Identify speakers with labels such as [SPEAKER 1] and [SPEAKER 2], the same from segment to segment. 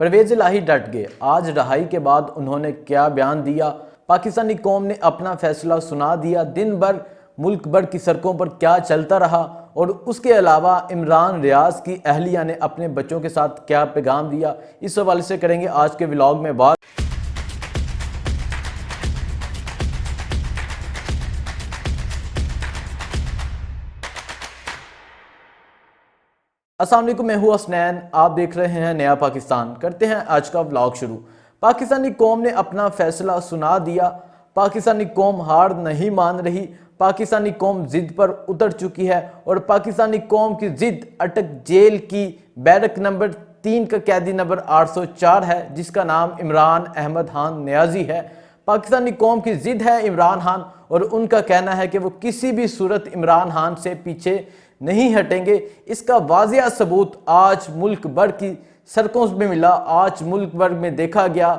[SPEAKER 1] پرویز الہی ڈٹ گئے۔ آج رہائی کے بعد انہوں نے کیا بیان دیا؟ پاکستانی قوم نے اپنا فیصلہ سنا دیا۔ دن بھر ملک بھر کی سڑکوں پر کیا چلتا رہا، اور اس کے علاوہ عمران ریاض کی اہلیہ نے اپنے بچوں کے ساتھ کیا پیغام دیا، اس حوالے سے کریں گے آج کے ولاگ میں بات۔ السلام علیکم، میں ہوں حسنین، آپ دیکھ رہے ہیں نیا پاکستان۔ کرتے ہیں آج کا ولاگ شروع۔ پاکستانی قوم نے اپنا فیصلہ سنا دیا۔ پاکستانی قوم ہار نہیں مان رہی۔ پاکستانی قوم ضد پر اتر چکی ہے، اور پاکستانی قوم کی ضد اٹک جیل کی بیرک نمبر 3 کا قیدی نمبر 804 ہے، جس کا نام عمران احمد خان نیازی ہے۔ پاکستانی قوم کی ضد ہے عمران خان، اور ان کا کہنا ہے کہ وہ کسی بھی صورت عمران خان سے پیچھے نہیں ہٹیں گے۔ اس کا واضح ثبوت آج ملک بھر کی سڑکوں میں ملا۔ آج ملک بھر میں دیکھا گیا،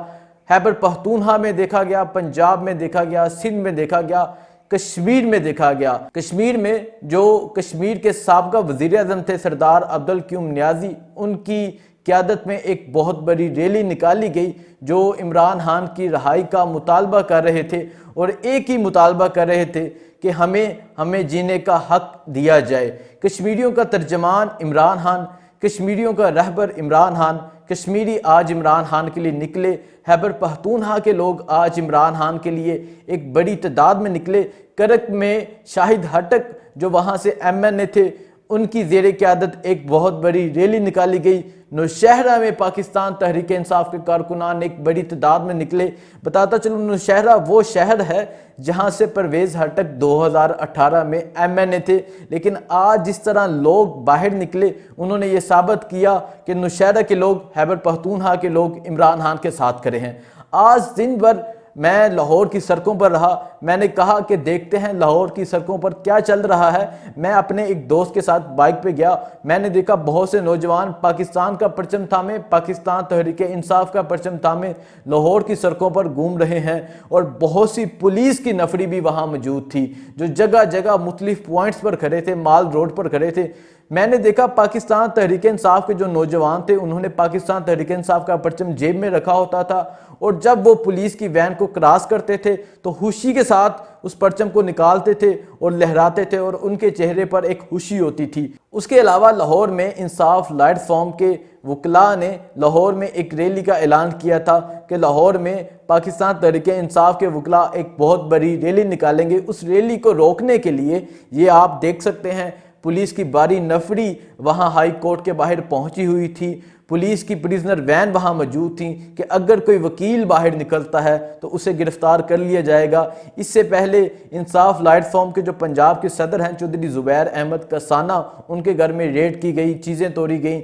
[SPEAKER 1] خیبر پختونخوا میں دیکھا گیا، پنجاب میں دیکھا گیا، سندھ میں دیکھا گیا، کشمیر میں دیکھا گیا۔ کشمیر میں جو کشمیر کے سابقہ وزیر اعظم تھے سردار عبدالقیوم نیازی، ان کی قیادت میں ایک بہت بڑی ریلی نکالی گئی جو عمران خان کی رہائی کا مطالبہ کر رہے تھے، اور ایک ہی مطالبہ کر رہے تھے کہ ہمیں جینے کا حق دیا جائے۔ کشمیریوں کا ترجمان عمران خان، کشمیریوں کا رہبر عمران خان، کشمیری آج عمران خان کے لیے نکلے۔ خیبر پختونخوا کے لوگ آج عمران خان کے لیے ایک بڑی تعداد میں نکلے۔ کرک میں شاہد ہٹک جو وہاں سے MNA تھے، ان کی زیر قیادت ایک بہت بڑی ریلی نکالی گئی۔ نوشہرہ میں پاکستان تحریک انصاف کے کارکنان ایک بڑی تعداد میں نکلے۔ بتاتا چلوں، نوشہرہ وہ شہر ہے جہاں سے پرویز ہٹک 2018 میں MNA تھے، لیکن آج جس طرح لوگ باہر نکلے، انہوں نے یہ ثابت کیا کہ نوشہرہ کے لوگ، خیبر پختونخوا کے لوگ عمران خان کے ساتھ کھڑے ہیں۔ آج دن بھر میں لاہور کی سڑکوں پر رہا۔ میں نے کہا کہ دیکھتے ہیں لاہور کی سڑکوں پر کیا چل رہا ہے۔ میں اپنے ایک دوست کے ساتھ بائک پہ گیا۔ میں نے دیکھا بہت سے نوجوان پاکستان کا پرچم تھامے، پاکستان تحریک انصاف کا پرچم تھامے لاہور کی سڑکوں پر گھوم رہے ہیں، اور بہت سی پولیس کی نفری بھی وہاں موجود تھی جو جگہ جگہ مختلف پوائنٹس پر کھڑے تھے، مال روڈ پر کھڑے تھے۔ میں نے دیکھا پاکستان تحریک انصاف کے جو نوجوان تھے، انہوں نے پاکستان تحریک انصاف کا پرچم جیب میں رکھا ہوتا تھا، اور جب وہ پولیس کی وین کو کراس کرتے تھے تو خوشی کے ساتھ اس پرچم کو نکالتے تھے اور لہراتے تھے، اور ان کے چہرے پر ایک خوشی ہوتی تھی۔ اس کے علاوہ لاہور میں انصاف لائٹ فارم کے وکلاء نے لاہور میں ایک ریلی کا اعلان کیا تھا کہ لاہور میں پاکستان تحریک انصاف کے وکلاء ایک بہت بڑی ریلی نکالیں گے۔ اس ریلی کو روکنے کے لیے یہ آپ دیکھ سکتے ہیں پولیس کی باری نفری وہاں ہائی کورٹ کے باہر پہنچی ہوئی تھی۔ پولیس کی پریزنر وین وہاں موجود تھی کہ اگر کوئی وکیل باہر نکلتا ہے تو اسے گرفتار کر لیا جائے گا۔ اس سے پہلے انصاف لائٹ فارم کے جو پنجاب کے صدر ہیں چودھری زبیر احمد کسانہ، ان کے گھر میں ریڈ کی گئی، چیزیں توڑی گئیں۔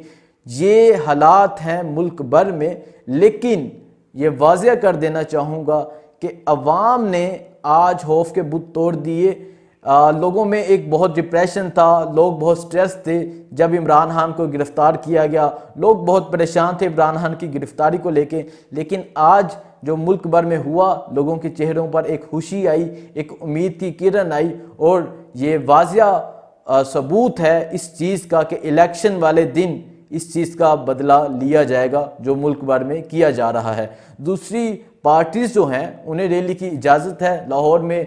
[SPEAKER 1] یہ حالات ہیں ملک بھر میں، لیکن یہ واضح کر دینا چاہوں گا کہ عوام نے آج خوف کے بت توڑ دیے۔ لوگوں میں ایک بہت ڈپریشن تھا، لوگ بہت سٹریس تھے جب عمران خان کو گرفتار کیا گیا، لوگ بہت پریشان تھے عمران خان کی گرفتاری کو لے کے، لیکن آج جو ملک بھر میں ہوا، لوگوں کے چہروں پر ایک خوشی آئی، ایک امید کی کرن آئی، اور یہ واضح ثبوت ہے اس چیز کا کہ الیکشن والے دن اس چیز کا بدلہ لیا جائے گا جو ملک بھر میں کیا جا رہا ہے۔ دوسری پارٹیز جو ہیں انہیں ریلی کی اجازت ہے۔ لاہور میں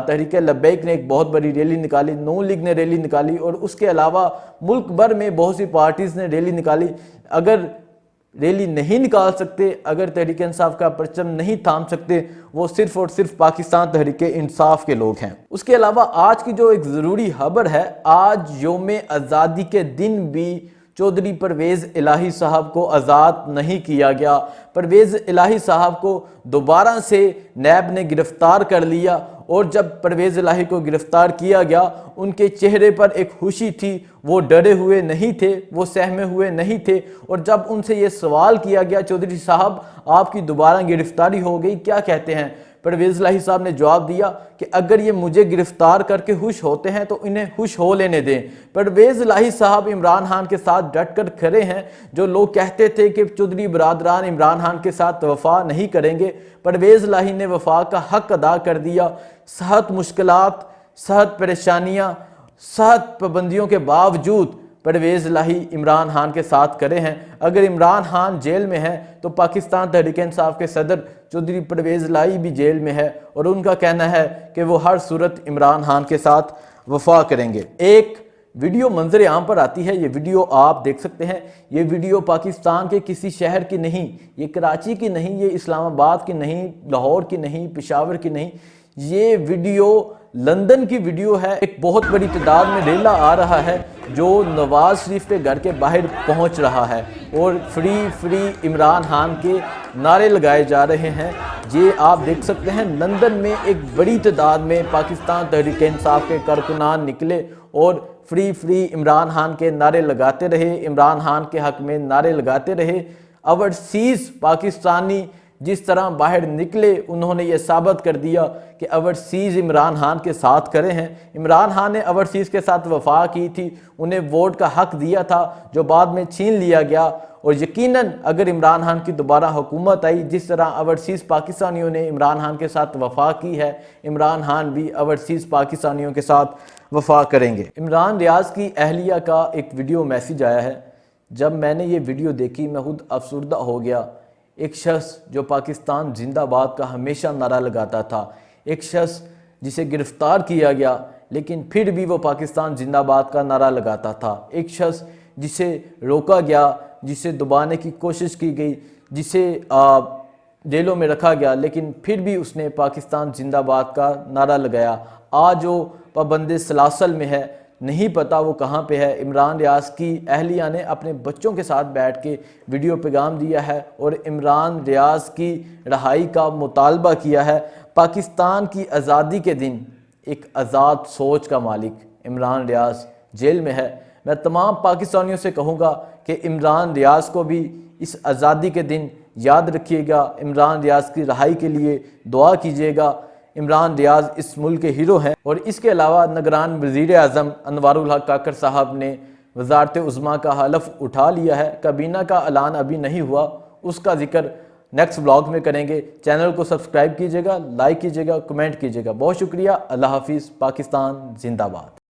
[SPEAKER 1] تحریک لبیک نے ایک بہت بڑی ریلی نکالی، نون لیگ نے ریلی نکالی، اور اس کے علاوہ ملک بھر میں بہت سی پارٹیز نے ریلی نکالی۔ اگر ریلی نہیں نکال سکتے، اگر تحریک انصاف کا پرچم نہیں تھام سکتے، وہ صرف اور صرف پاکستان تحریک انصاف کے لوگ ہیں۔ اس کے علاوہ آج کی جو ایک ضروری خبر ہے، آج یوم آزادی کے دن بھی چودھری پرویز الہی صاحب کو آزاد نہیں کیا گیا۔ پرویز الہی صاحب کو دوبارہ سے نیب نے گرفتار کر لیا، اور جب پرویز الہی کو گرفتار کیا گیا، ان کے چہرے پر ایک خوشی تھی، وہ ڈرے ہوئے نہیں تھے، وہ سہمے ہوئے نہیں تھے۔ اور جب ان سے یہ سوال کیا گیا چودھری صاحب آپ کی دوبارہ گرفتاری ہو گئی، کیا کہتے ہیں؟ پرویز الہی صاحب نے جواب دیا کہ اگر یہ مجھے گرفتار کر کے خوش ہوتے ہیں تو انہیں خوش ہو لینے دیں۔ پرویز الہی صاحب عمران خان کے ساتھ ڈٹ کر کھڑے ہیں۔ جو لوگ کہتے تھے کہ چودھری برادران عمران خان کے ساتھ وفا نہیں کریں گے، پرویز الہی نے وفا کا حق ادا کر دیا۔ صحت مشکلات، صحت پریشانیاں، صحت پابندیوں کے باوجود پرویز الہی عمران خان کے ساتھ کرے ہیں۔ اگر عمران خان جیل میں ہے تو پاکستان تحریک انصاف کے صدر چودھری پرویز الہی بھی جیل میں ہے، اور ان کا کہنا ہے کہ وہ ہر صورت عمران خان کے ساتھ وفا کریں گے۔ ایک ویڈیو منظر عام پر آتی ہے، یہ ویڈیو آپ دیکھ سکتے ہیں۔ یہ ویڈیو پاکستان کے کسی شہر کی نہیں، یہ کراچی کی نہیں، یہ اسلام آباد کی نہیں، لاہور کی نہیں، پشاور کی نہیں، یہ ویڈیو لندن کی ویڈیو ہے۔ ایک بہت بڑی تعداد میں ریلا آ رہا ہے جو نواز شریف کے گھر کے باہر پہنچ رہا ہے، اور فری فری عمران خان کے نعرے لگائے جا رہے ہیں۔ یہ آپ دیکھ سکتے ہیں لندن میں ایک بڑی تعداد میں پاکستان تحریک انصاف کے کارکنان نکلے اور فری فری عمران خان کے نعرے لگاتے رہے، عمران خان کے حق میں نعرے لگاتے رہے۔ اوورسیز پاکستانی جس طرح باہر نکلے، انہوں نے یہ ثابت کر دیا کہ اوورسیز عمران خان کے ساتھ کھڑے ہیں۔ عمران خان نے اوورسیز کے ساتھ وفا کی تھی، انہیں ووٹ کا حق دیا تھا جو بعد میں چھین لیا گیا، اور یقیناً اگر عمران خان کی دوبارہ حکومت آئی، جس طرح اوورسیز پاکستانیوں نے عمران خان کے ساتھ وفا کی ہے، عمران خان بھی اوورسیز پاکستانیوں کے ساتھ وفا کریں گے۔ عمران ریاض کی اہلیہ کا ایک ویڈیو میسیج آیا ہے۔ جب میں نے یہ ویڈیو دیکھی میں خود افسردہ ہو گیا۔ ایک شخص جو پاکستان زندہ باد کا ہمیشہ نعرہ لگاتا تھا، ایک شخص جسے گرفتار کیا گیا لیکن پھر بھی وہ پاکستان زندہ باد کا نعرہ لگاتا تھا، ایک شخص جسے روکا گیا، جسے دبانے کی کوشش کی گئی، جسے جیلوں میں رکھا گیا، لیکن پھر بھی اس نے پاکستان زندہ باد کا نعرہ لگایا۔ آج وہ پابند سلاسل میں ہے، نہیں پتا وہ کہاں پہ ہے۔ عمران ریاض کی اہلیہ نے اپنے بچوں کے ساتھ بیٹھ کے ویڈیو پیغام دیا ہے اور عمران ریاض کی رہائی کا مطالبہ کیا ہے۔ پاکستان کی آزادی کے دن ایک آزاد سوچ کا مالک عمران ریاض جیل میں ہے۔ میں تمام پاکستانیوں سے کہوں گا کہ عمران ریاض کو بھی اس آزادی کے دن یاد رکھیے گا، عمران ریاض کی رہائی کے لیے دعا کیجیے گا۔ عمران ریاض اس ملک کے ہیرو ہیں۔ اور اس کے علاوہ نگران وزیر اعظم انوار الحق کاکڑ صاحب نے وزارت عظمیٰ کا حلف اٹھا لیا ہے۔ کابینہ کا اعلان ابھی نہیں ہوا، اس کا ذکر نیکسٹ بلاگ میں کریں گے۔ چینل کو سبسکرائب کیجیے گا، لائک کیجیے گا، کمنٹ کیجیے گا۔ بہت شکریہ۔ اللہ حافظ۔ پاکستان زندہ باد۔